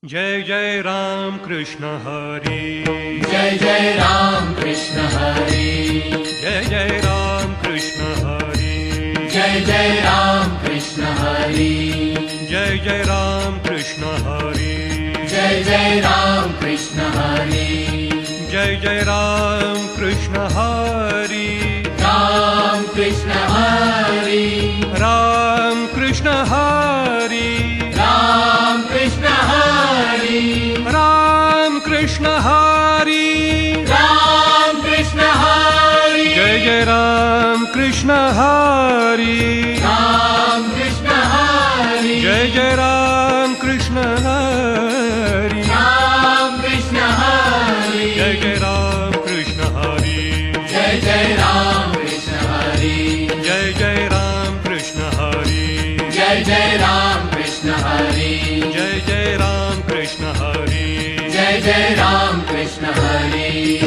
जय जय राम कृष्ण हरी। जय जय राम कृष्ण हरी। जय जय राम कृष्ण हरी। जय जय राम कृष्ण हरी। जय जय राम कृष्ण हरी। जय जय राम कृष्ण हरी। जय जय राम कृष्ण हरी। राम कृष्ण हरी। राम कृष्ण हरी। राम कृष्ण हरी। राम कृष्ण हरी। राम कृष्ण हरी। जय जय राम कृष्ण हरी। राम कृष्ण हरी। जय जय राम कृष्ण हरी। राम कृष्ण हरी। जय जय राम कृष्ण हरी। जय जय राम कृष्ण हरी। जय जय राम कृष्ण हरी। जय जय राम कृष्ण हरी। जय जय राम कृष्ण हरी। जय जय राम कृष्ण हरी।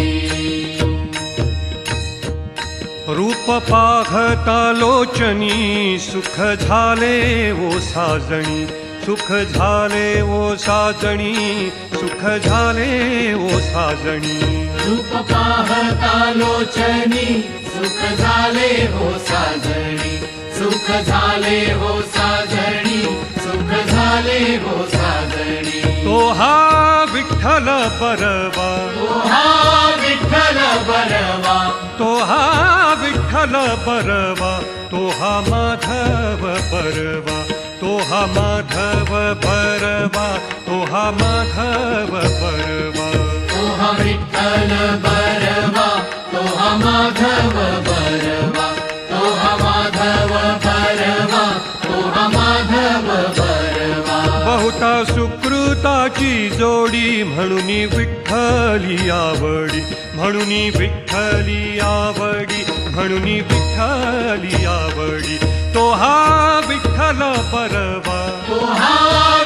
रूप पाहता लोचनी सुख झाले ओ साजणी। सुख झाले ओ साजणी। सुख झाले ओ साजणी। रूप पाहता लोचनी सुख झाले हो साजणी। सुख झाले हो साजणी। सुख झाले हो साजणी। तो हा विठ्ठल बरवा। तो हा विठ्ठल बरवा। तो हा विठ्ठल बरवा। तो हा माधव बरवा। तो हा माधव बरवा। तो हा माधव बरवा। तो हा विठ्ठल बरवा। तो हा माधव बरवा। तो हा माधव बरवा। तो हा माधव बरवा। बहुता सुकृताची जोडी म्हणून विठ्ठली आवडी। म्हणून विठ्ठली आवडी। म्हणून विठ्ठली आवडी। तो हा विठ्ठल बरवा। तो हा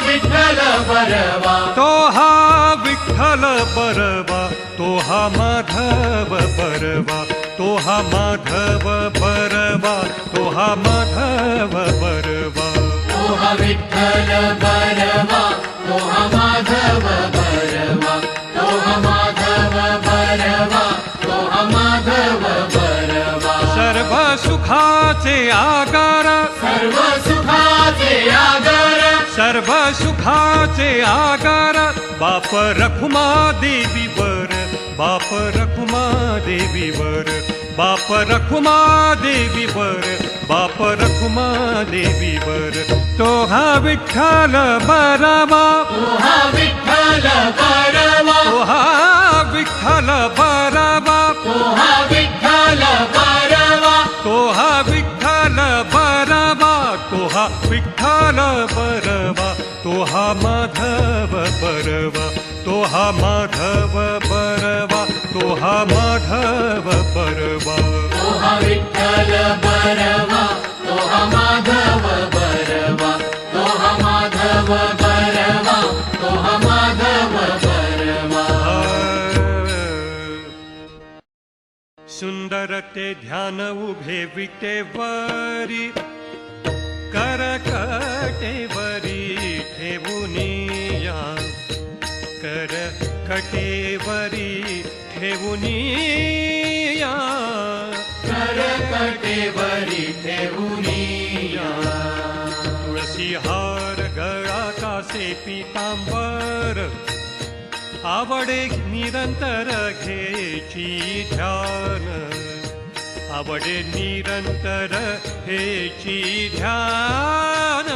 विठ्ठल बरवा। तो हा विठ्ठल बरवा। तो हा माधव बरवा। तो हा माधव बरवा। तो हा माधव बरवा। तो हा विठ्ठल बरवा। तो हा माधव बरवा। तो हा माधव बरवा। तो हा माधव बरवा। सर्व सुखाचे आगार। सर्व सुखाचे आगर। सर्व सुखाचे आगार बाप रखुमा देवीवर। बाप रखुमा देवीवर। बाप रखुमा देवीवर। बाप रखुमा देवीवर। तो हा विठ्ठल बरवा। तो हा विठ्ठल बरवा। तो हा विठ्ठल बरवा। तो हा विठ्ठल बरवा। तो हा विठ्ठल बरवा। तो हा विठ्ठल बरवा। तो हा माधव बरवा। तो हा माधव बरवा। तो हा माधव बरवा। तो हा विठ्ठल बरवा। तो हा माधव बरवा। तो हा माधव बरवा। तो हा माधव बरवा। सुंदर ते ध्यान उभे विटेवरी। करकटेवरी ठेवुनिया। कर कटेवरी ठेवुनिया। करकटेवरी ठेवुनिया। तुळसी हार गळा कासे पीतांबर। आवडे निरंतर घेची ध्यान। आवडे निरंतर हेची ध्यान।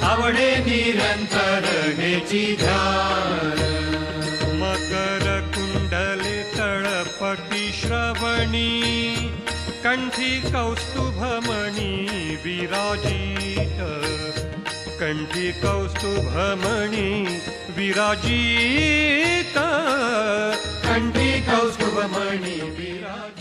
आवडे निरंतर हेची ध्यान। मकर कुंडले तळपटी श्रवणी। कंठी कौस्तुभमणी विराजित। कंठी कौस्तुभमणी विराजित। कंठी कौस्तुभमणी विराजित।